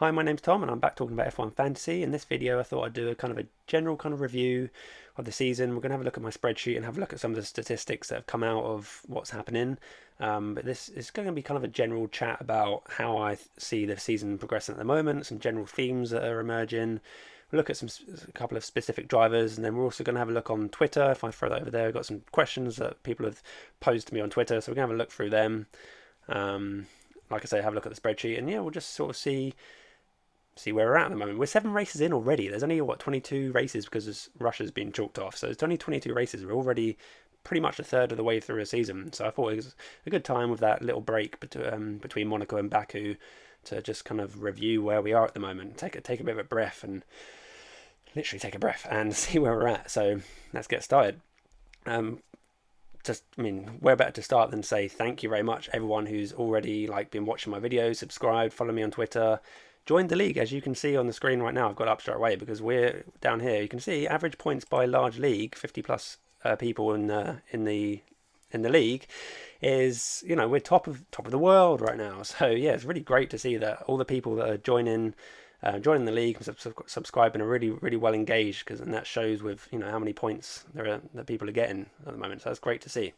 Hi, my name's Tom, and I'm back talking about F1 Fantasy. In this video, I thought I'd do a kind of a general kind of review of the season. We're going to have a look at my spreadsheet and have a look at some of the statistics that have come out of what's happening. But this is going to be kind of a general chat about how I see the season progressing at the moment, some general themes that are emerging. We'll look at a couple of specific drivers, and then we're also going to have a look on Twitter. If I throw that over there, I've got some questions that people have posed to me on Twitter, so we're going to have a look through them. Like I say, have a look at the spreadsheet, and yeah, we'll just sort of see where we're at the moment. We're 7 races in already. There's only 22 races because Russia's been chalked off. So it's only 22 races. We're already pretty much a third of the way through a season. So I thought it was a good time with that little break between Monaco and Baku to just kind of review where we are at the moment. Take a bit of a breath and literally take a breath and see where we're at. So let's get started. Where better to start than say thank you very much everyone who's already been watching my videos, subscribed, follow me on Twitter, joined the league. As you can see on the screen right now, I've got it up straight away because we're down here. You can see average points by large league, 50 plus people in the league is, we're top of the world right now. So yeah, it's really great to see that all the people that are joining the league and subscribing are really well engaged, and that shows with how many points that people are getting at the moment. So that's great to see.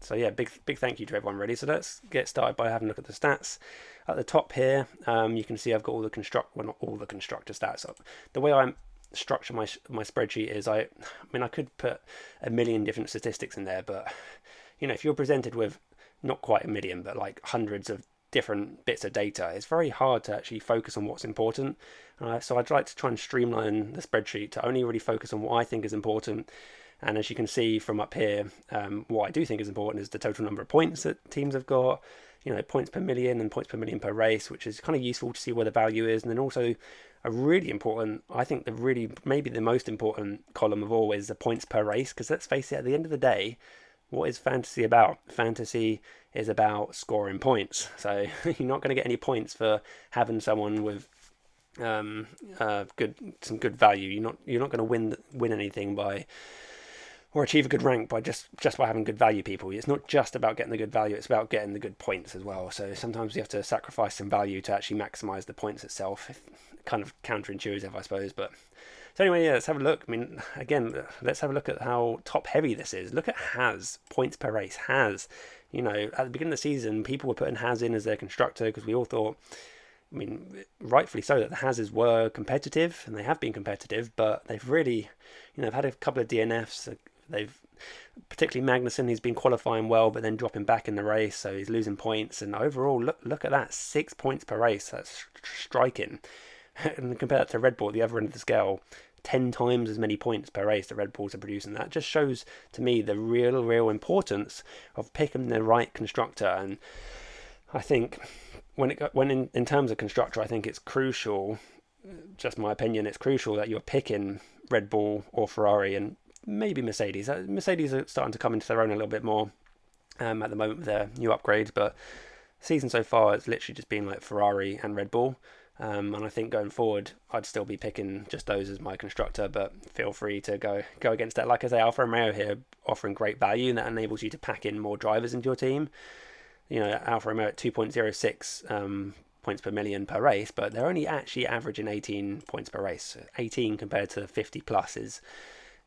So yeah, big thank you to everyone really. So let's get started by having a look at the stats. At the top here, you can see I've got all the not all the constructor stats. The way I structure my spreadsheet is I could put a million different statistics in there, but if you're presented with not quite a million, but hundreds of different bits of data, it's very hard to actually focus on what's important. So I'd like to try and streamline the spreadsheet to only really focus on what I think is important. And as you can see from up here, what I do think is important is the total number of points that teams have got, points per million and points per million per race, which is kind of useful to see where the value is. And then also a really important, I think maybe the most important column of all is the points per race, because let's face it, at the end of the day, what is fantasy about? Fantasy is about scoring points. So you're not going to get any points for having someone with some good value. You're not going to win anything by or achieve a good rank by just by having good value people. It's not just about getting the good value, it's about getting the good points as well. So sometimes you have to sacrifice some value to actually maximize the points itself. Kind of counterintuitive, I suppose. But so anyway, yeah, let's have a look. Let's have a look at how top heavy this is. Look at Haas, points per race. Haas, at the beginning of the season, people were putting Haas in as their constructor because we all thought, rightfully so, that the Haas were competitive, and they have been competitive, but they've really, they've had a couple of DNFs. They've, particularly Magnussen, he's been qualifying well, but then dropping back in the race, so he's losing points. And overall, look at that, 6 points per race. That's striking. And compare that to Red Bull at the other end of the scale, 10 times as many points per race that Red Bulls are producing. That just shows to me the real importance of picking the right constructor. And I think when in terms of constructor, I think it's crucial, just my opinion, it's crucial that you're picking Red Bull or Ferrari and maybe Mercedes. Mercedes are starting to come into their own a little bit more at the moment with their new upgrades, but season so far it's literally just been Ferrari and Red Bull. And I think going forward, I'd still be picking just those as my constructor, but feel free to go against that. Like I say, Alfa Romeo here offering great value, and that enables you to pack in more drivers into your team. Alfa Romeo at 2.06 points per million per race, but they're only actually averaging 18 points per race. 18 compared to 50 plus is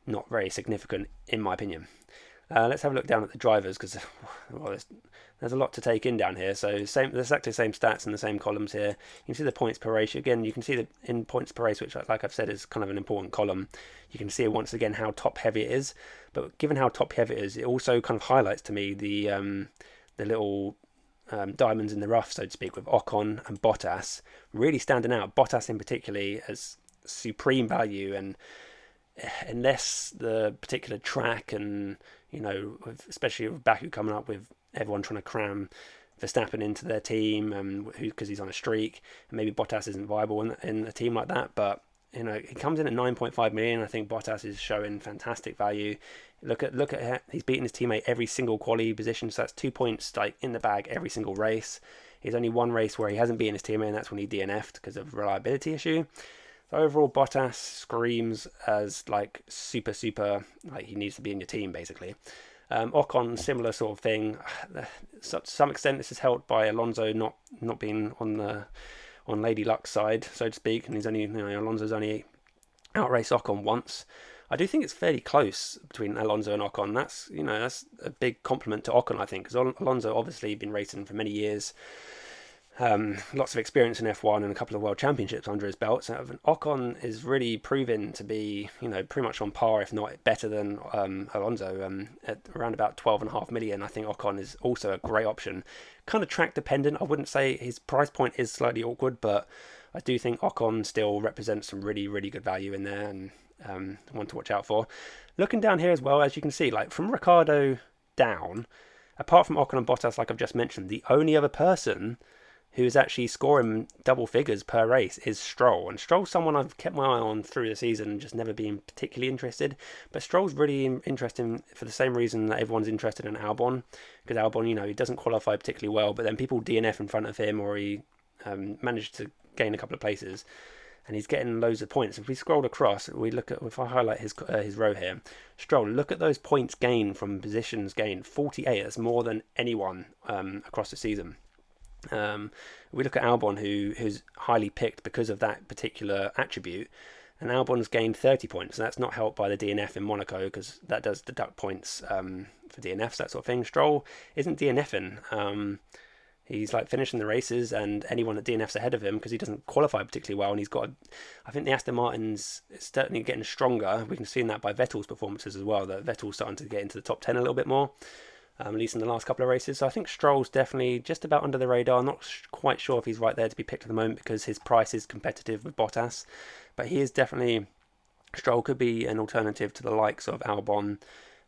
not very significant, in my opinion. Let's have a look down at the drivers, because there's a lot to take in down here. So there's exactly the same stats in the same columns here. You can see the points per race. Again, you can see that in points per race, which, like I've said, is kind of an important column. You can see once again how top heavy it is. But given how top heavy it is, it also kind of highlights to me the little diamonds in the rough, so to speak, with Ocon and Bottas really standing out. Bottas in particular as supreme value, and unless the particular track and especially with Baku coming up with everyone trying to cram Verstappen into their team, because he's on a streak, and maybe Bottas isn't viable in a team like that. But he comes in at 9.5 million. I think Bottas is showing fantastic value. Look at he's beaten his teammate every single quali position, so that's 2 points in the bag every single race. He's only one race where he hasn't beaten his teammate, and that's when he DNF'd because of a reliability issue. So overall, Bottas screams as super, he needs to be in your team basically. Ocon, similar sort of thing. To some extent, this is helped by Alonso not being on Lady Luck's side, so to speak, and Alonso's only outraced Ocon once. I do think it's fairly close between Alonso and Ocon. That's a big compliment to Ocon, I think, because Alonso obviously been racing for many years. Lots of experience in F1 and a couple of world championships under his belt. So Ocon is really proven to be, pretty much on par, if not better than Alonso. At around about 12.5 million, I think Ocon is also a great option. Kind of track dependent. I wouldn't say his price point is slightly awkward, but I do think Ocon still represents some really, really good value in there, and one to watch out for. Looking down here as well, as you can see, like from Ricciardo down, apart from Ocon and Bottas, like I've just mentioned, the only other person who is actually scoring double figures per race is Stroll. And Stroll's someone I've kept my eye on through the season and just never been particularly interested. But Stroll's really interesting for the same reason that everyone's interested in Albon. Because Albon, he doesn't qualify particularly well, but then people DNF in front of him, or he managed to gain a couple of places. And he's getting loads of points. If we scroll across, if I highlight his row here, Stroll, look at those points gained from positions gained. 48, that's more than anyone across the season. We look at Albon, who's highly picked because of that particular attribute, and Albon's gained 30 points, and that's not helped by the DNF in Monaco, because that does deduct points for DNFs, that sort of thing. Stroll isn't DNFing. He's like finishing the races, and anyone that DNFs ahead of him, because he doesn't qualify particularly well, and I think the Aston Martin's certainly getting stronger. We can see that by Vettel's performances as well, that Vettel's starting to get into the top 10 a little bit more. At least in the last couple of races. So I think Stroll's definitely just about under the radar. I'm not quite sure if he's right there to be picked at the moment, because his price is competitive with Bottas. But he is definitely... Stroll could be an alternative to the likes of Albon,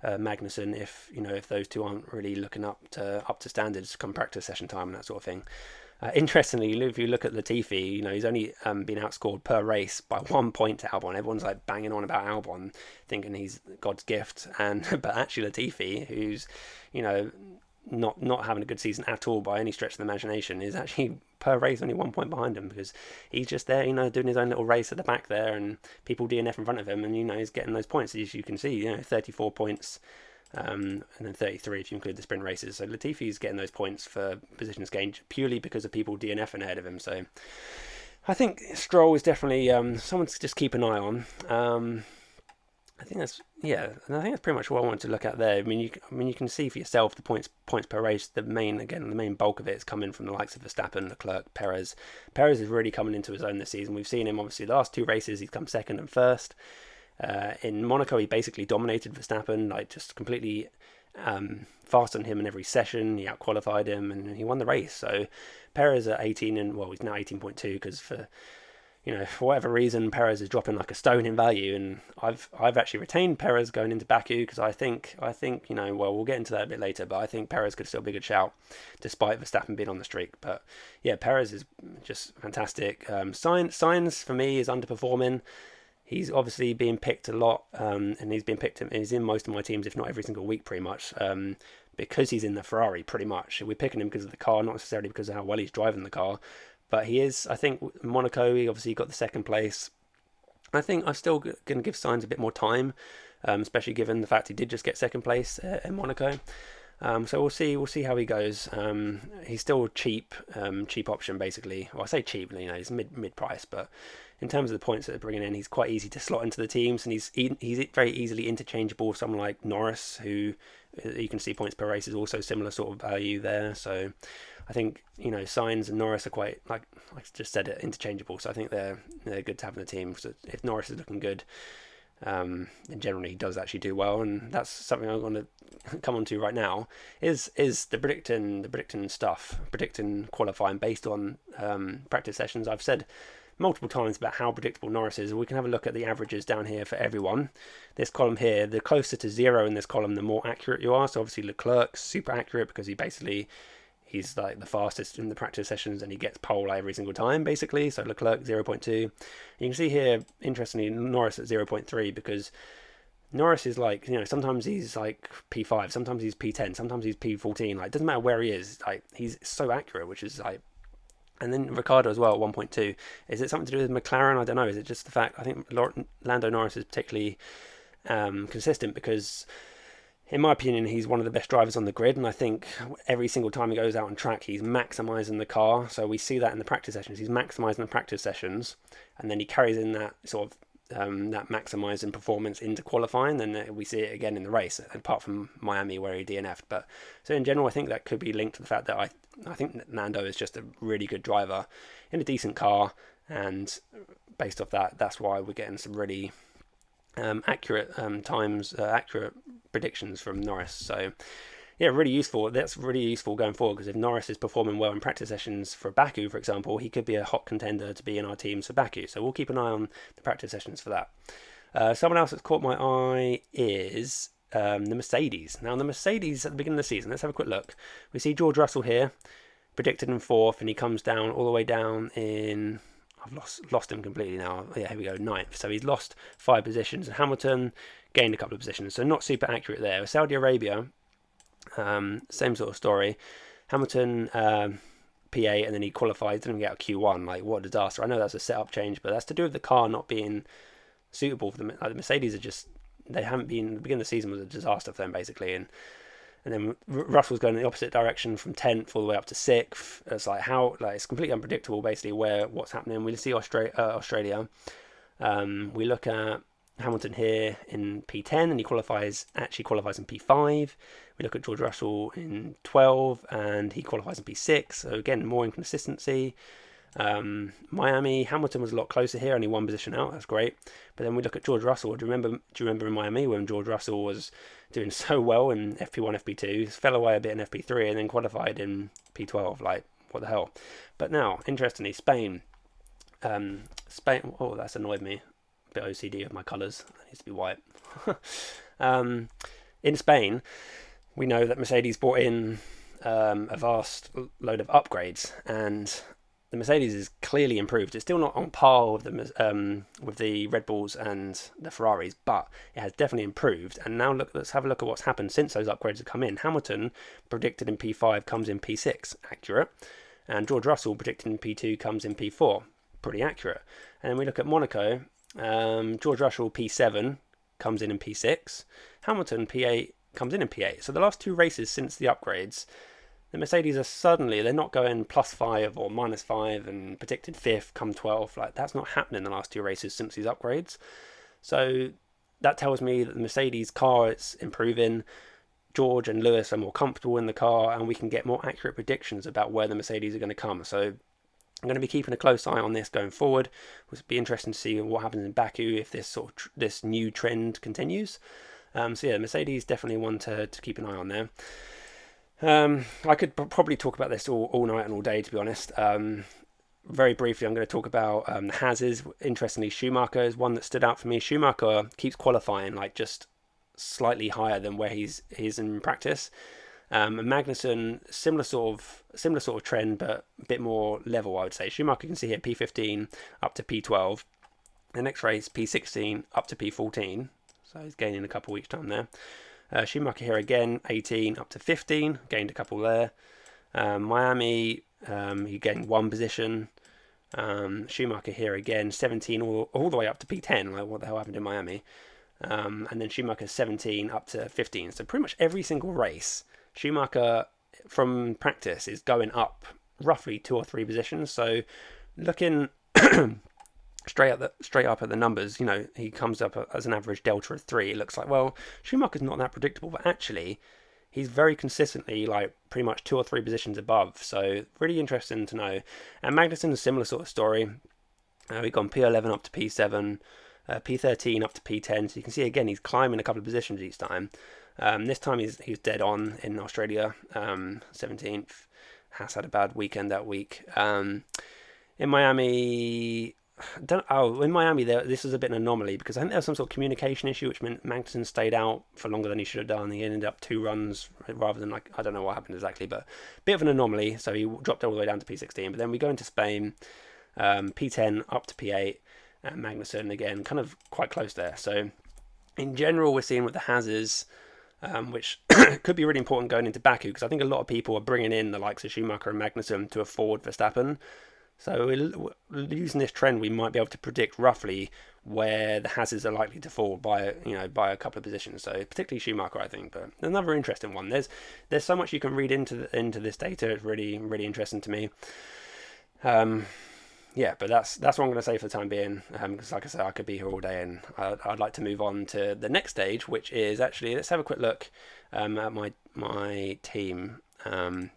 Magnussen, if those two aren't really looking up to standards come practice session time and that sort of thing. Interestingly, if you look at Latifi, he's only been outscored per race by 1 point to Albon. Everyone's like banging on about Albon, thinking he's God's gift, but actually Latifi, who's not having a good season at all by any stretch of the imagination, is actually per race only 1 point behind him, because he's just there, doing his own little race at the back there, and people DNF in front of him, and he's getting those points, as you can see, 34 points. And then 33 if you include the sprint races. So Latifi's getting those points for positions gained purely because of people DNFing ahead of him. So I think Stroll is definitely someone to just keep an eye on. I think that's pretty much what I wanted to look at there. I mean, you can see for yourself the points per race. The main bulk of it is coming from the likes of Verstappen, Leclerc, Perez. Perez is really coming into his own this season. We've seen him obviously the last two races. He's come second and first. In Monaco, he basically dominated Verstappen, like just completely faster than him in every session. He outqualified him, and he won the race. So Perez at 18, and well, he's now 18.2 because for whatever reason, Perez is dropping like a stone in value, and I've actually retained Perez going into Baku, because I think we'll get into that a bit later, but I think Perez could still be a good shout despite Verstappen being on the streak. But yeah, Perez is just fantastic. Sainz for me is underperforming. He's obviously being picked a lot, and he's in most of my teams, if not every single week, pretty much, because he's in the Ferrari, pretty much. We're picking him because of the car, not necessarily because of how well he's driving the car. But he is, I think, Monaco, he obviously got the second place. I think I'm still going to give Sainz a bit more time, especially given the fact he did just get second place in Monaco. So we'll see how he goes. He's still a cheap option, basically. Well, I say cheap, he's mid price, but in terms of the points that they're bringing in, he's quite easy to slot into the teams, and he's very easily interchangeable with someone like Norris, who you can see points per race is also similar sort of value there. So I think Sainz and Norris are quite, like I just said, interchangeable. So I think they're good to have in the team. So if Norris is looking good, and generally he does actually do well, and that's something I'm going to come on to right now, is the predicting stuff, predicting qualifying based on practice sessions. I've said multiple times about how predictable Norris is. We can have a look at the averages down here for everyone. This column here, the closer to zero in this column, the more accurate you are. So obviously Leclerc's super accurate because he's like the fastest in the practice sessions, and he gets pole every single time, basically. So Leclerc 0.2. You can see here, interestingly, Norris at 0.3, because Norris is like, sometimes he's like P5, sometimes he's P10, sometimes he's P14. Like, it doesn't matter where he is. Like, he's so accurate, which is like. And then Ricciardo as well, 1.2. Is it something to do with McLaren? I don't know. Is it just the fact? I think Lando Norris is particularly consistent because in my opinion, he's one of the best drivers on the grid, and I think every single time he goes out on track, he's maximising the car. So we see that in the practice sessions. He's maximising the practice sessions, and then he carries in that sort of that maximising performance into qualifying, and we see it again in the race, apart from Miami where he DNF'd. But so in general, I think that could be linked to the fact that I think Nando is just a really good driver in a decent car, and based off that, that's why we're getting some really accurate accurate predictions from Norris. So yeah, really useful. That's really useful going forward, because if Norris is performing well in practice sessions for Baku, for example, he could be a hot contender to be in our teams for Baku. So we'll keep an eye on the practice sessions for that. Someone else that's caught my eye is the Mercedes. Now, the Mercedes at the beginning of the season, let's have a quick look. We see George Russell here, predicted in 4th, and he comes down all the way down in... I've lost him completely now. Yeah, here we go, 9th. So he's lost 5 positions. And Hamilton gained a couple of positions, so not super accurate there. Saudi Arabia, same sort of story. Hamilton P8, and then he qualified, didn't even get a Q1. Like, what a disaster. I know that's a setup change, but that's to do with the car not being suitable for them. Like, the Mercedes are just, they haven't been, the beginning of the season was a disaster for them, basically. And then Russell's going in the opposite direction from 10th all the way up to 6th. It's like, how, like, it's completely unpredictable, basically, what's happening. We see Australia. We look at Hamilton here in P10, and he actually qualifies in P5. We look at George Russell in 12, and he qualifies in P6. So again, more inconsistency. Miami, Hamilton was a lot closer here, only 1 position out. That's great. But then we look at George Russell. Do you remember in Miami when George Russell was doing so well in FP1, FP2, fell away a bit in FP3, and then qualified in P12? Like, what the hell? But now, interestingly, Spain. Oh, that's annoyed me. A bit OCD with my colours. That needs to be white. In Spain, we know that Mercedes brought in a vast load of upgrades, and the Mercedes is clearly improved. It's still not on par with the Red Bulls and the Ferraris, but it has definitely improved. And now let's have a look at what's happened since those upgrades have come in. Hamilton, predicted in P5, comes in P6, accurate. And George Russell, predicted in P2, comes in P4, pretty accurate. And then we look at Monaco. George Russell, P7, comes in P6. Hamilton, P8, comes in P8. So the last 2 races since the upgrades, the Mercedes are suddenly, they're not going +5 or -5 and predicted 5th, come 12th. Like, that's not happening in the last 2 races since these upgrades. So that tells me that the Mercedes car is improving. George and Lewis are more comfortable in the car, and we can get more accurate predictions about where the Mercedes are going to come. So I'm going to be keeping a close eye on this going forward. It'll be interesting to see what happens in Baku if this this new trend continues. So yeah, Mercedes definitely one to keep an eye on there. I could probably talk about this all night and all day, to be honest. Very briefly, I'm going to talk about the Haases. Interestingly, Schumacher is one that stood out for me. Schumacher keeps qualifying like just slightly higher than where he's in practice. And Magnussen, similar sort of trend, but a bit more level, I would say. Schumacher, you can see here, P15 up to P12. The next race, P16 up to P14. So he's gaining a couple each time there. Schumacher here again, 18 up to 15, gained a couple there. Miami, he gained 1 position. Schumacher here again, 17 all the way up to P10. Like, what the hell happened in Miami? And then Schumacher 17 up to 15. So pretty much every single race, Schumacher from practice is going up roughly 2 or 3 positions. So looking straight up at the numbers, you know, he comes up as an average delta of 3. It looks like, well, Schumacher's not that predictable, but actually he's very consistently like pretty much 2 or 3 positions above. So really interesting to know. And Magnussen, a similar sort of story. We've gone P11 up to P7, P13 up to P10. So you can see again he's climbing a couple of positions each time. This time he's dead on in Australia, 17th. Haas had a bad weekend that week. In Miami, this was a bit of an anomaly because I think there was some sort of communication issue which meant Magnussen stayed out for longer than he should have done. He ended up 2 runs rather than, like, I don't know what happened exactly, but a bit of an anomaly. So he dropped all the way down to P16. But then we go into Spain, P10 up to P8, and Magnussen again kind of quite close there. So in general, we're seeing with the Haases, which could be really important going into Baku, because I think a lot of people are bringing in the likes of Schumacher and Magnussen to afford Verstappen. So using this trend, we might be able to predict roughly where the Haases are likely to fall by a couple of positions. So particularly Schumacher, I think. But another interesting one. There's so much you can read into this data. It's really really interesting to me. Yeah, but that's what I'm going to say for the time being. Because like I said, I could be here all day, and I'd like to move on to the next stage, which is actually, let's have a quick look at my team. I'm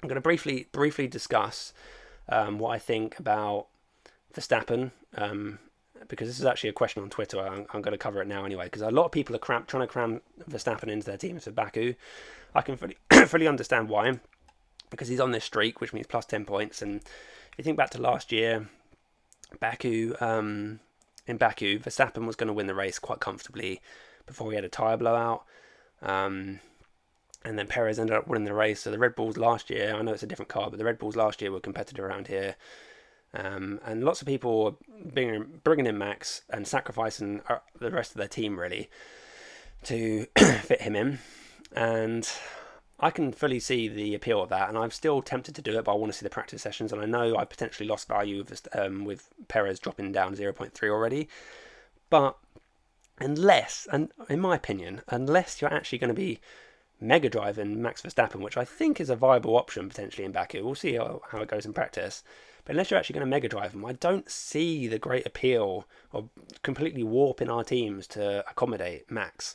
going to briefly discuss what I think about Verstappen, because this is actually a question on Twitter. I'm going to cover it now anyway, because a lot of people are trying to cram Verstappen into their teams for Baku. I can fully understand why, because he's on this streak, which means plus 10 points, and if you think back to last year, in Baku, Verstappen was going to win the race quite comfortably before he had a tyre blowout. And then Perez ended up winning the race. So the Red Bulls last year, I know it's a different car, but the Red Bulls last year were competitive around here. And lots of people were bringing in Max and sacrificing the rest of their team, really, to fit him in. And I can fully see the appeal of that, and I'm still tempted to do it, but I want to see the practice sessions, and I know I potentially lost value with Perez dropping down 0.3 already. But unless, and in my opinion, unless you're actually going to be mega driving Max Verstappen, which I think is a viable option potentially in Baku, we'll see how it goes in practice. But unless you're actually going to mega drive him, I don't see the great appeal of completely warping our teams to accommodate Max.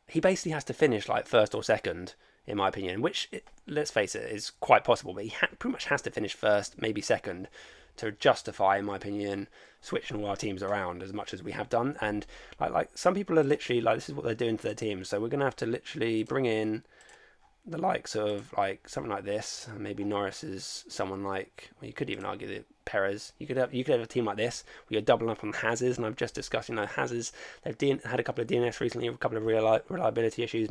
He basically has to finish like first or second, in my opinion, which, let's face it, is quite possible. But he pretty much has to finish first, maybe second, to justify, in my opinion, switching all our teams around as much as we have done. And like some people are literally like, this is what they're doing to their teams. So we're going to have to literally bring in the likes of like something like this. Maybe Norris is someone like, well, you could even argue that Perez. You could have a team like this where you're doubling up on Haas's, and I've just discussed, Haas's, they've had a couple of DNFs recently, a couple of reliability issues.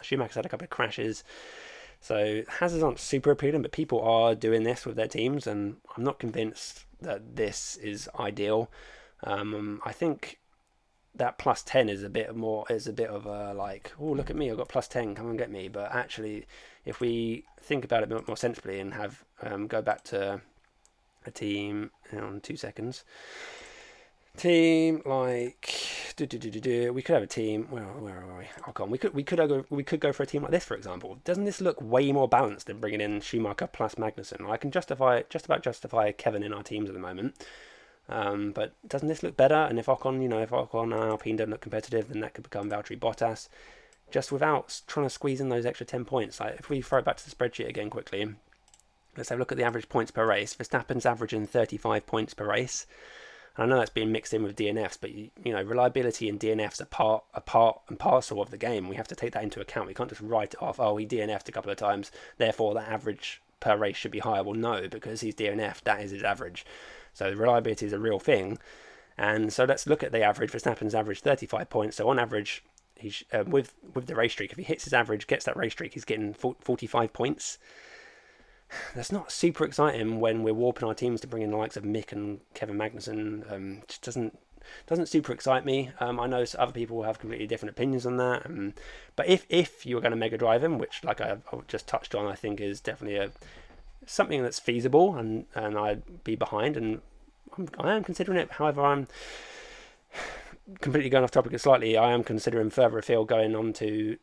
Schumacher's had a couple of crashes. So Haas's aren't super appealing, but people are doing this with their teams, and I'm not convinced that this is ideal. I think that plus 10 is a bit of a like, oh, look at me, I've got plus 10, come and get me. But actually, if we think about it a bit more sensibly and have go back to a team, hang on 2 seconds. Team like we could have a team. Where are we? Oh, come on. We could go for a team like this, for example. Doesn't this look way more balanced than bringing in Schumacher plus Magnussen? I can just about justify Kevin in our teams at the moment. But doesn't this look better? And if Ocon and Alpine don't look competitive, then that could become Valtteri Bottas, just without trying to squeeze in those extra 10 points. Like if we throw it back to the spreadsheet again quickly, let's have a look at the average points per race. Verstappen's averaging 35 points per race. And I know that's being mixed in with DNFs, but reliability and DNFs are part and parcel of the game. We have to take that into account. We can't just write it off. Oh, he DNF'd a couple of times, therefore that average per race should be higher. Well, no, because he's DNF'd, that is his average. So reliability is a real thing. And so let's look at the average. Verstappen's average 35 points. So on average, he's with the race streak, if he hits his average, gets that race streak, he's getting 45 points. That's not super exciting when we're warping our teams to bring in the likes of Mick and Kevin Magnussen. Just doesn't super excite me. I know other people will have completely different opinions on that. But if you were going to mega drive him, which like I just touched on, I think is definitely something that's feasible, and I'd be behind, and I am considering it. However, I'm completely going off topic slightly. I am considering further afield, going on to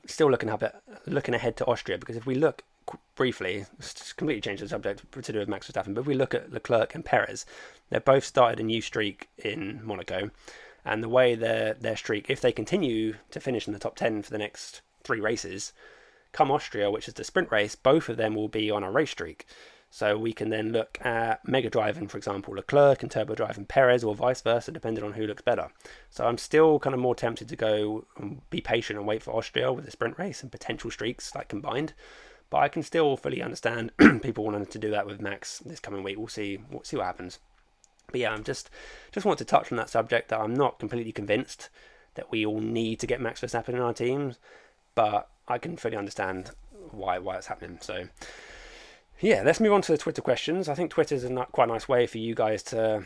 still looking ahead to Austria, because if we look briefly, just completely change the subject to do with Max Verstappen, but if we look at Leclerc and Perez, they've both started a new streak in Monaco, and the way their streak, if they continue to finish in the top 10 for the next 3 races, come Austria, which is the sprint race, both of them will be on a race streak. So we can then look at mega driving, for example, Leclerc and turbo driving Perez, or vice versa, depending on who looks better. So I'm still kind of more tempted to go and be patient and wait for Austria with the sprint race and potential streaks like combined. But I can still fully understand people wanting to do that with Max this coming week. We'll see what happens. But yeah, I'm just want to touch on that subject, that I'm not completely convinced that we all need to get Max Verstappen in our teams, but I can fully understand why it's happening. So yeah, let's move on to the Twitter questions. I think Twitter's quite a nice way for you guys to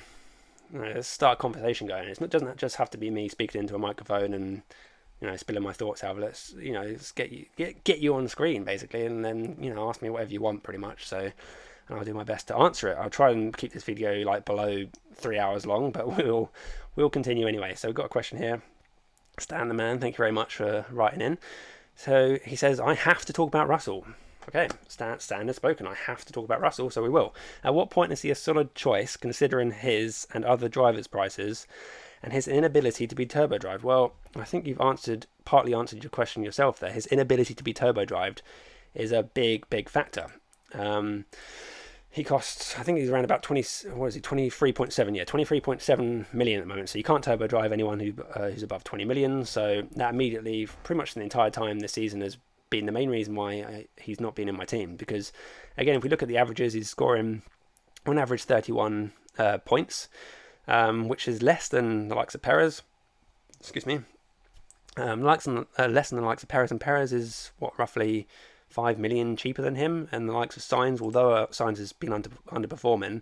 start a conversation going. It doesn't just have to be me speaking into a microphone and spilling my thoughts out. Let's get you on screen basically, and then ask me whatever you want pretty much. So, and I'll do my best to answer it. I'll try and keep this video like below 3 hours long, but we'll continue anyway. So we've got a question here. Stan the man, thank you very much for writing in. So he says, I have to talk about Russell. Okay, Stan has spoken. I have to talk about Russell, so we will. At what point is he a solid choice, considering his and other drivers' prices, and his inability to be turbo-drived? Well, I think you've partly answered your question yourself there. His inability to be turbo-drived is a big factor. He costs, I think he's around about 23.7, yeah, 23.7 million at the moment. So you can't turbo drive anyone who's above 20 million. So that immediately, pretty much the entire time this season, has been the main reason why he's not been in my team. Because again, if we look at the averages, he's scoring on average 31 points, which is less than the likes of Perez. Excuse me. Less than the likes of Perez, and Perez is roughly 5 million cheaper than him, and the likes of Sainz, although Sainz has been underperforming,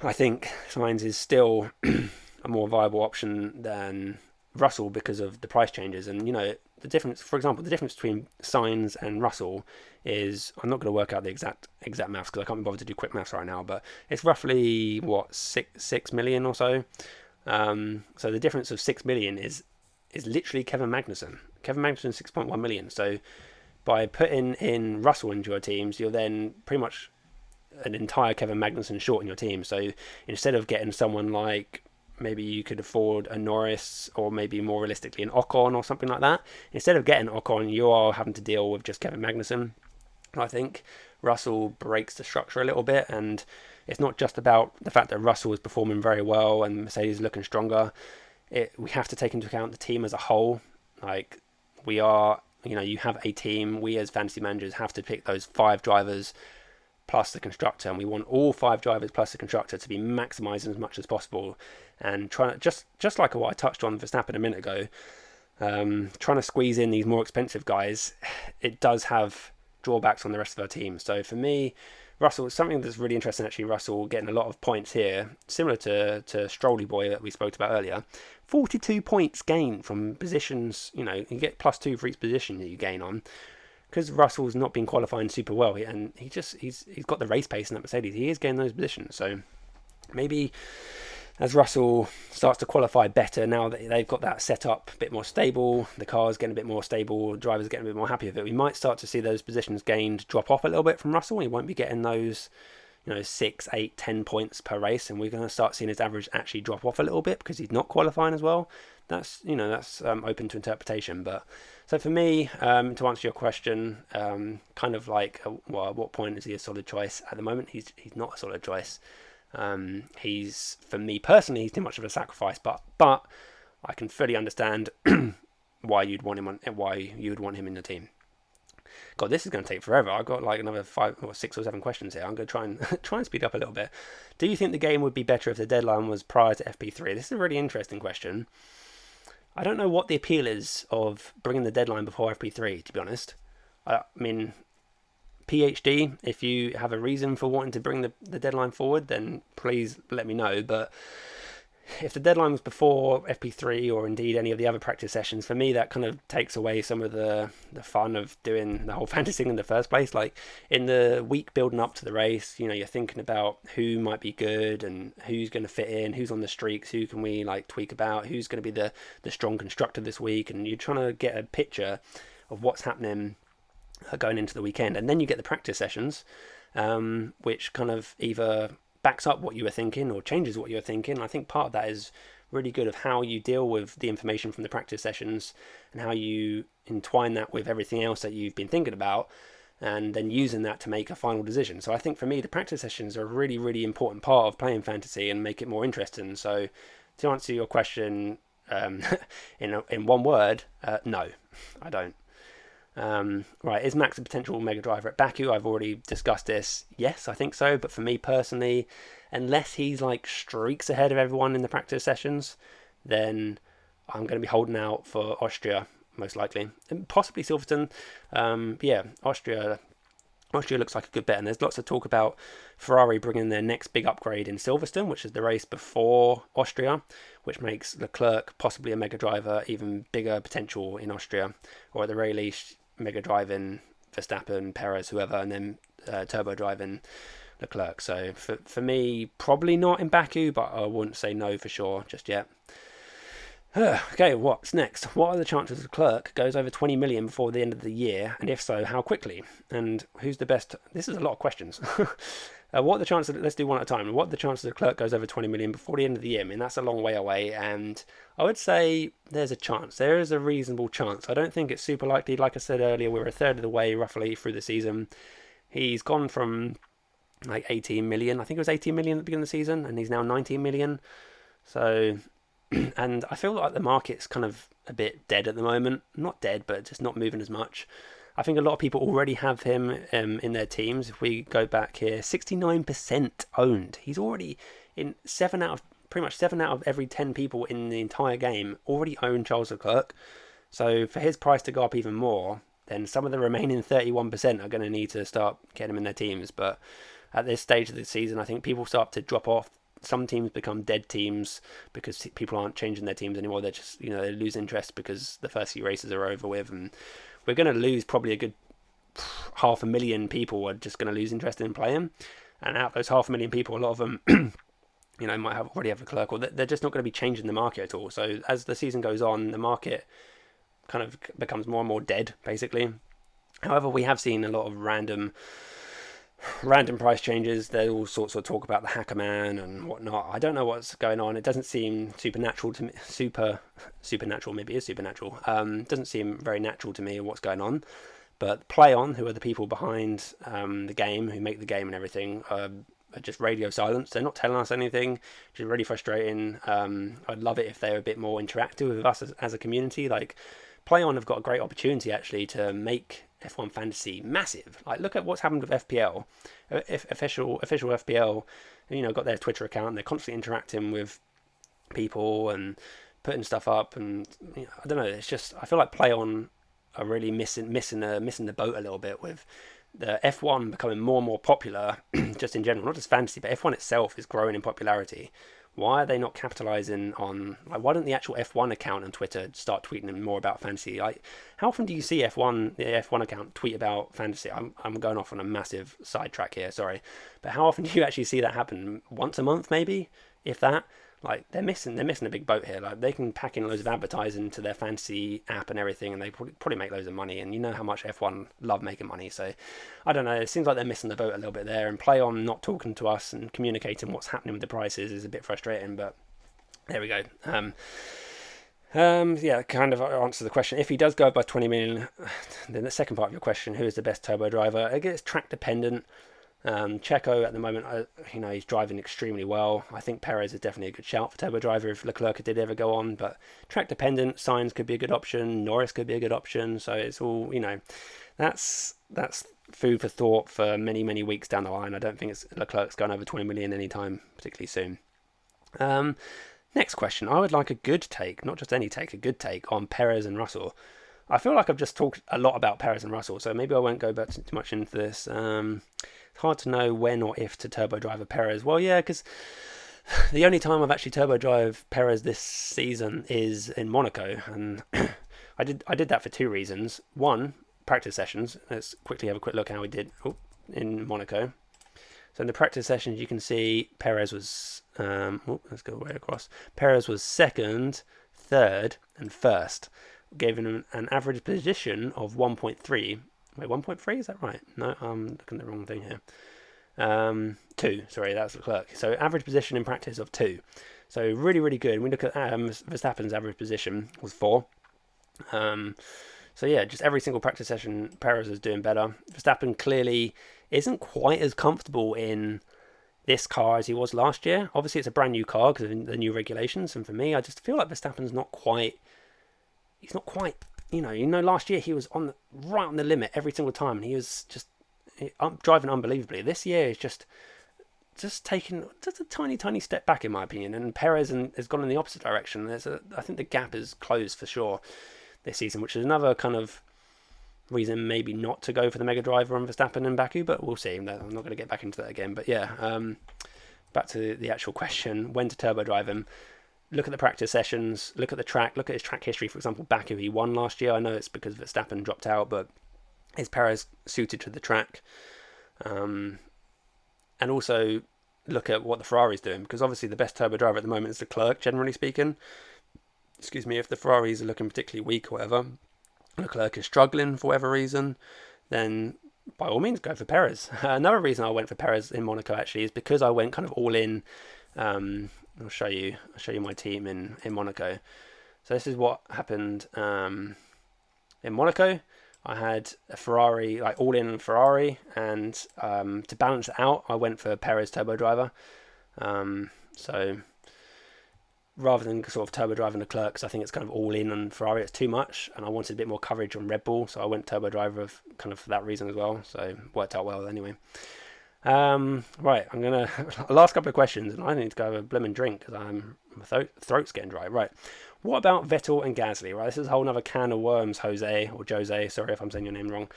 I think Sainz is still a more viable option than Russell because of the price changes. And the difference, for example, the difference between Sainz and Russell is, I'm not going to work out the exact maths because I can't be bothered to do quick maths right now, but it's roughly 6 million or so. So the difference of 6 million is literally Kevin Magnussen. Kevin Magnussen 6.1 million. So by putting in Russell into your teams, you're then pretty much an entire Kevin Magnussen short in your team. So instead of getting someone like, maybe you could afford a Norris, or maybe more realistically an Ocon or something like that, instead of getting Ocon, you are having to deal with just Kevin Magnussen. I think Russell breaks the structure a little bit, and it's not just about the fact that Russell is performing very well and Mercedes is looking stronger. We have to take into account the team as a whole. Like, we are, you have a team. We as fantasy managers have to pick those 5 drivers plus the constructor, and we want all 5 drivers plus the constructor to be maximising as much as possible. And trying to, just like what I touched on Verstappen a minute ago, trying to squeeze in these more expensive guys, it does have drawbacks on the rest of our team. So for me, Russell, something that's really interesting actually, Russell getting a lot of points here, similar to Strolly Boy that we spoke about earlier. 42 points gained from positions, you get +2 for each position that you gain on, because Russell's not been qualifying super well, and he's got the race pace in that Mercedes. He is getting those positions. So maybe as Russell starts to qualify better, now that they've got that set up a bit more stable, the car's getting a bit more stable, drivers getting a bit more happy with it, we might start to see those positions gained drop off a little bit from Russell. He won't be getting those 6, 8, 10 points per race, and we're going to start seeing his average actually drop off a little bit because he's not qualifying as well. That's open to interpretation. But so for me, to answer your question, kind of like, well, at what point is he a solid choice? At the moment, he's not a solid choice. He's, for me personally, he's too much of a sacrifice. But I can fully understand why you'd want him in your team. God, this is going to take forever. I've got like another 5 or 6 or 7 questions here. I'm going to try and speed up a little bit. Do you think the game would be better if the deadline was prior to FP3? This is a really interesting question. I don't know what the appeal is of bringing the deadline before FP3, to be honest. I mean, PhD, if you have a reason for wanting to bring the deadline forward, then please let me know. But if the deadline was before FP3 or indeed any of the other practice sessions, for me that kind of takes away some of the fun of doing the whole fantasy in the first place. Like, in the week building up to the race, you're thinking about who might be good and who's going to fit in, who's on the streaks, who can we tweak about, who's going to be the strong constructor this week, and you're trying to get a picture of what's happening going into the weekend. And then you get the practice sessions, which kind of either backs up what you were thinking or changes what you were thinking. I think part of that is really good of how you deal with the information from the practice sessions and how you entwine that with everything else that you've been thinking about, and then using that to make a final decision. So I think for me, the practice sessions are a really, really important part of playing fantasy and make it more interesting. So to answer your question in one word, no, I don't. Right, is Max a potential mega driver at Baku? I've already discussed this. Yes, I think so. But for me personally, unless he's streaks ahead of everyone in the practice sessions, then I'm going to be holding out for Austria, most likely, and possibly Silverstone. But yeah, Austria Austria looks like a good bet, and there's lots of talk about Ferrari bringing their next big upgrade in Silverstone, which is the race before Austria, which makes Leclerc possibly a mega driver, even bigger potential in Austria, or at the very least, mega driving Verstappen, Perez, whoever, and then turbo driving Leclerc. So for me, probably not in Baku, but I wouldn't say no for sure just yet. Okay, what's next? What are the chances Leclerc goes over 20 million before the end of the year, and if so, how quickly? And who's the best? This is a lot of questions. What are the chances? Let's do one at a time. What are the chances Leclerc goes over 20 million before the end of the year? I mean, that's a long way away, and I would say there's a chance. There is a reasonable chance. I don't think it's super likely. Like I said earlier, we're a third of the way roughly through the season. He's gone from like 18 million. I think it was 18 million at the beginning of the season, and he's now 19 million. So. And I feel like the market's kind of a bit dead at the moment. Not dead, but just not moving as much. I think a lot of people already have him in their teams. If we go back here, 69% owned. He's already in pretty much 7 out of every 10 people in the entire game already own Charles Leclerc. So for his price to go up even more, then some of the remaining 31% are going to need to start getting him in their teams. But at this stage of the season, I think people start to drop off. Some teams become dead teams because people aren't changing their teams anymore. They're just, they lose interest because the first few races are over with, and we're going to lose probably a good 500,000 people are just going to lose interest in playing. And out of those 500,000 people, a lot of them, might already have Leclerc, or they're just not going to be changing the market at all. So as the season goes on, the market kind of becomes more and more dead, basically. However, we have seen a lot of random price changes. There's all sorts of talk about the hacker man and whatnot. I don't know what's going on. It doesn't seem supernatural to me. Supernatural, maybe it is supernatural. Doesn't seem very natural to me what's going on. But PlayOn, who are the people behind the game, who make the game and everything, are just radio silence. They're not telling us anything, which is really frustrating. I'd love it if they were a bit more interactive with us as a community. Like, PlayOn have got a great opportunity actually to make F1 Fantasy massive. Like, look at what's happened with FPL. Official FPL, got their Twitter account, and they're constantly interacting with people and putting stuff up, and I don't know. It's just, I feel like PlayOn are really missing the boat a little bit with the F1 becoming more and more popular, just in general, not just fantasy, but F1 itself is growing in popularity. Why are they not capitalizing on, like, why don't the actual F1 account on Twitter start tweeting more about fantasy? Like, how often do you see the F1 account tweet about fantasy? I'm going off on a massive sidetrack here, sorry. But how often do you actually see that happen? Once a month, maybe, if that? Like, they're missing a big boat here. Like, they can pack in loads of advertising to their fantasy app and everything, and they probably make loads of money. And you know how much F1 love making money. So, I don't know. It seems like they're missing the boat a little bit there. And PlayOn not talking to us and communicating what's happening with the prices is a bit frustrating. But there we go. Yeah, kind of answer the question. If he does go above 20 million, then the second part of your question, who is the best turbo driver? I guess track dependent. Checo at the moment, he's driving extremely well. I think Perez is definitely a good shout for turbo driver if Leclerc did ever go on, but track dependent, Sainz could be a good option, Norris could be a good option, so it's all, that's food for thought for many, many weeks down the line. I don't think Leclerc's going over 20 million anytime particularly soon. Next question. I would like a good take, not just any take, a good take on Perez and Russell. I feel like I've just talked a lot about Perez and Russell, so maybe I won't go back too much into this. It's hard to know when or if to turbo drive a Perez. Well, yeah, because the only time I've actually turbo drive Perez this season is in Monaco, and I did that for two reasons. One, practice sessions. Let's quickly have a quick look at how we did in Monaco. So in the practice sessions, you can see Perez was let's go way across. Perez was second, third, and first, giving him an average position of 1.3. Wait, 1.3? Is that right? No, I'm looking at the wrong thing here. 2. Sorry, that's Leclerc. So average position in practice of 2. So really, really good. When we look at Verstappen's average position was 4. So yeah, just every single practice session, Perez is doing better. Verstappen clearly isn't quite as comfortable in this car as he was last year. Obviously, it's a brand new car because of the new regulations. And for me, I just feel like Verstappen's not quite... He's not quite... last year he was right on the limit every single time, and he was just driving unbelievably. This year is just taking just a tiny, tiny step back, in my opinion. And Perez has gone in the opposite direction. I think the gap is closed for sure this season, which is another kind of reason maybe not to go for the mega driver on Verstappen and Baku, but we'll see. I'm not going to get back into that again. But yeah, back to the actual question: when to turbo drive him? Look at the practice sessions, look at the track, look at his track history. For example, Baku, he won last year. I know it's because Verstappen dropped out, but is Perez suited to the track? And also look at what the Ferrari's doing, because obviously the best turbo driver at the moment is Leclerc, generally speaking. Excuse me, if the Ferraris are looking particularly weak or whatever, Leclerc is struggling for whatever reason, then by all means go for Perez. Another reason I went for Perez in Monaco actually is because I went kind of all in. I'll show you my team in Monaco. So this is what happened in Monaco. I had a Ferrari, like all in Ferrari, and to balance it out, I went for Perez turbo driver. So rather than sort of turbo driving Leclerc, because I think it's kind of all in on Ferrari, it's too much, and I wanted a bit more coverage on Red Bull, so I went turbo driver kind of for that reason as well. So worked out well anyway. Right, I'm gonna last couple of questions, and I need to go have a blooming drink because my throat's getting dry. Right, what about Vettel and Gasly? Right, this is a whole other can of worms, Jose. Sorry if I'm saying your name wrong.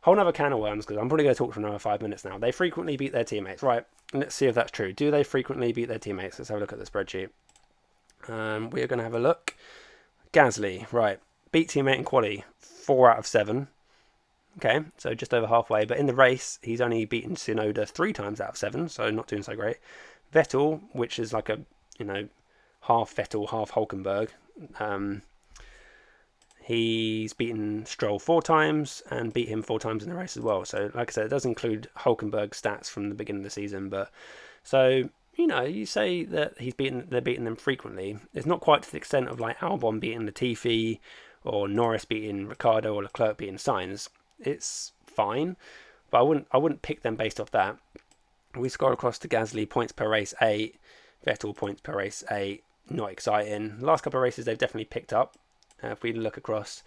Whole other can of worms, because I'm probably going to talk for another 5 minutes now. They frequently beat their teammates. Right, let's see if that's true. Do they frequently beat their teammates? Let's have a look at the spreadsheet. We are going to have a look. Gasly, right, beat teammate in quali 4 out of 7. Okay, so just over halfway. But in the race, he's only beaten Tsunoda 3 times out of 7, so not doing so great. Vettel, which is like a, half Vettel, half Hulkenberg. He's beaten Stroll 4 times and beat him 4 times in the race as well. So, like I said, it does include Hulkenberg's stats from the beginning of the season. But so, you say that they're beating them frequently. It's not quite to the extent of like Albon beating Latifi or Norris beating Ricciardo or Leclerc beating Sainz. It's fine, but I wouldn't pick them based off that. We scroll across to Gasly, points per race 8, Vettel points per race 8. Not exciting. Last couple of races they've definitely picked up. If we look across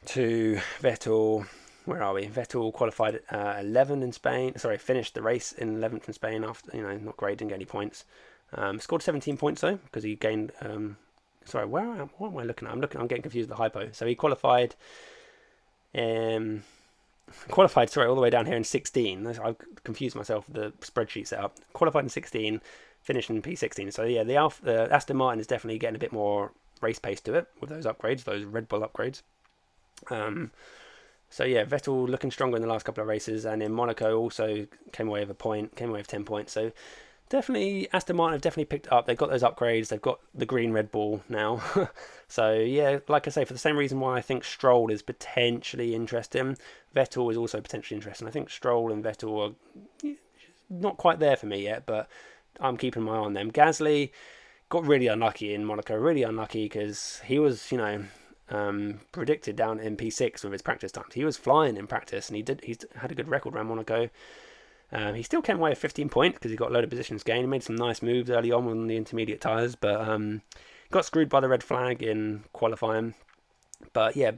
to Vettel, where are we? Vettel qualified 11 in Spain. Sorry, finished the race in 11th in Spain after not great, didn't get any points. Scored 17 points though because he gained. Sorry, what am I looking at? I'm getting confused with the hypo. So he qualified. All the way down here in 16. I've confused myself with the spreadsheet setup. Qualified in 16, finished in P16. So yeah, the Aston Martin is definitely getting a bit more race pace to it with those upgrades, those Red Bull upgrades. So yeah, Vettel looking stronger in the last couple of races, and in Monaco also came away with 10 points. So definitely Aston Martin have definitely picked up. They've got those upgrades. They've got the green Red Bull now. So yeah, like I say, for the same reason why I think Stroll is potentially interesting, Vettel is also potentially interesting. I think Stroll and Vettel are not quite there for me yet, but I'm keeping my eye on them. Gasly got really unlucky in Monaco. Really unlucky because he was, predicted down in P6 with his practice times. He was flying in practice, and he's had a good record around Monaco. He still came away with 15 points because he got a load of positions gained. He made some nice moves early on with the intermediate tyres, but got screwed by the red flag in qualifying. But yeah,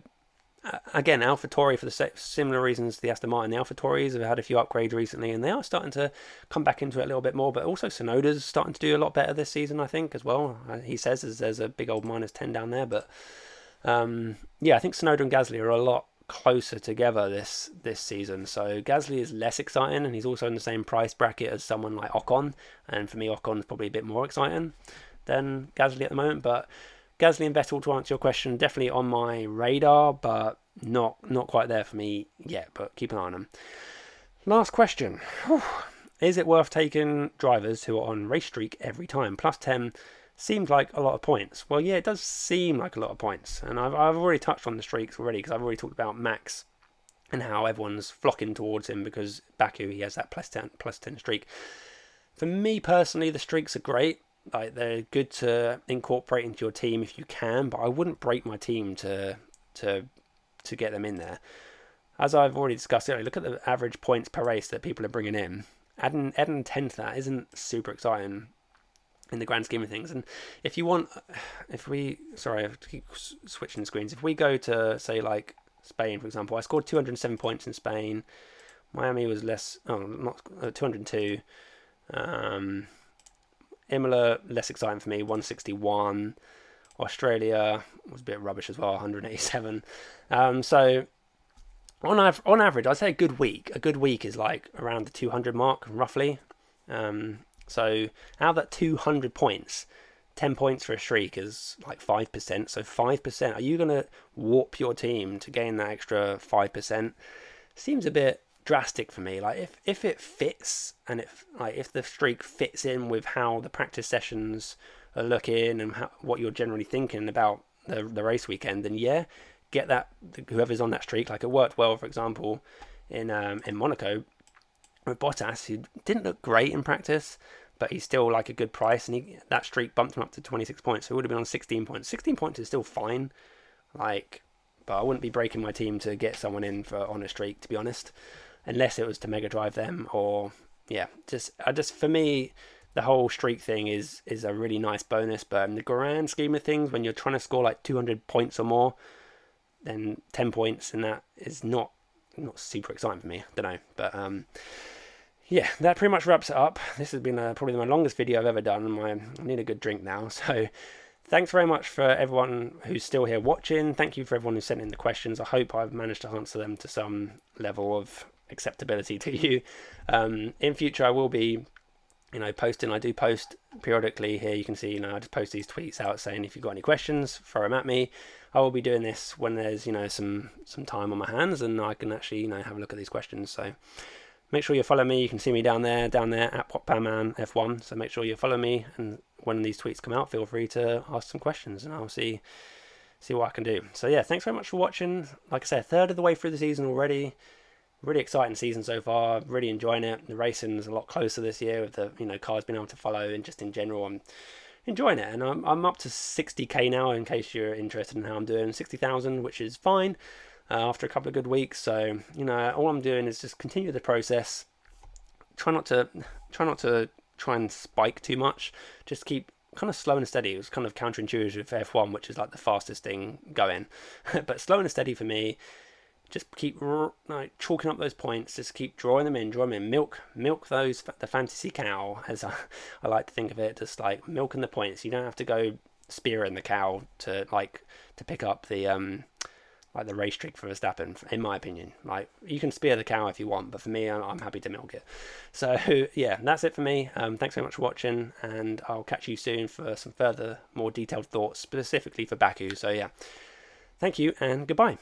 again, AlphaTauri for the similar reasons to the Aston Martin. The AlphaTauris have had a few upgrades recently, and they are starting to come back into it a little bit more. But also Tsunoda's starting to do a lot better this season, I think, as well. He says there's a big old -10 down there, but yeah, I think Tsunoda and Gasly are a lot closer together this season. So Gasly is less exciting, and he's also in the same price bracket as someone like Ocon, and for me Ocon is probably a bit more exciting than Gasly at the moment. But Gasly and Vettel, to answer your question, definitely on my radar, but not quite there for me yet, but keep an eye on them. Last question. Is it worth taking drivers who are on race streak every time? +10 seems like a lot of points. Well, yeah, it does seem like a lot of points. And I've already touched on the streaks already, because I've already talked about Max and how everyone's flocking towards him because Baku, he has that +10 streak. For me personally, the streaks are great. Like, they're good to incorporate into your team if you can, but I wouldn't break my team to get them in there. As I've already discussed earlier, look at the average points per race that people are bringing in. Adding 10 to that isn't super exciting in the grand scheme of things. And I keep switching screens. If we go to, say, like Spain, for example, I scored 207 points in Spain. Miami was 202. Imola, less exciting for me, 161. Australia was a bit rubbish as well, 187. So On average, I'd say a good week. A good week is like around the 200 mark, roughly. So out of that 200 points, 10 points for a streak is like 5%. So 5%, are you going to warp your team to gain that extra 5%? Seems a bit drastic for me. Like if it fits, and if the streak fits in with how the practice sessions are looking and what you're generally thinking about the race weekend, then yeah, get that, whoever's on that streak. Like it worked well, for example, in Monaco with Bottas, who didn't look great in practice, but he's still like a good price, and that streak bumped him up to 26 points. So he would have been on 16 points. 16 points is still fine, like, but I wouldn't be breaking my team to get someone in on a streak, to be honest, unless it was to mega drive them, or yeah, just for me, the whole streak thing is a really nice bonus. But in the grand scheme of things, when you're trying to score like 200 points or more, then 10 points and that is not super exciting for me. I don't know, but yeah, that pretty much wraps it up. This has been probably my longest video I've ever done. I need a good drink now. So thanks very much for everyone who's still here watching. Thank you for everyone who sent in the questions. I hope I've managed to answer them to some level of acceptability to you. In future, I will be, posting. I do post periodically here. You can see, I just post these tweets out saying if you've got any questions, throw them at me. I will be doing this when there's, some time on my hands and I can actually, have a look at these questions. So make sure you follow me. You can see me down there at PopPowerManF1. So make sure you follow me, and when these tweets come out, feel free to ask some questions and I'll see what I can do. So yeah, thanks very much for watching. Like I said, a third of the way through the season already. Really exciting season so far. Really enjoying it. The racing is a lot closer this year with the cars being able to follow, and just in general, I'm enjoying it. And I'm up to 60k now, in case you're interested in how I'm doing. 60,000, which is fine. After a couple of good weeks. So all I'm doing is just continue the process. Try not to try and spike too much. Just keep kind of slow and steady. It was kind of counterintuitive for F1, which is like the fastest thing going. But slow and steady for me. Just keep chalking up those points. Just keep drawing them in. Milk the fantasy cow, as I like to think of it. Just like milking the points. You don't have to go spearing the cow to pick up the the race streak for Verstappen, in my opinion. Like, you can spear the cow if you want, but for me, I'm happy to milk it. So yeah, that's it for me. Thanks very much for watching, and I'll catch you soon for some further, more detailed thoughts, specifically for Baku. So yeah, thank you and goodbye.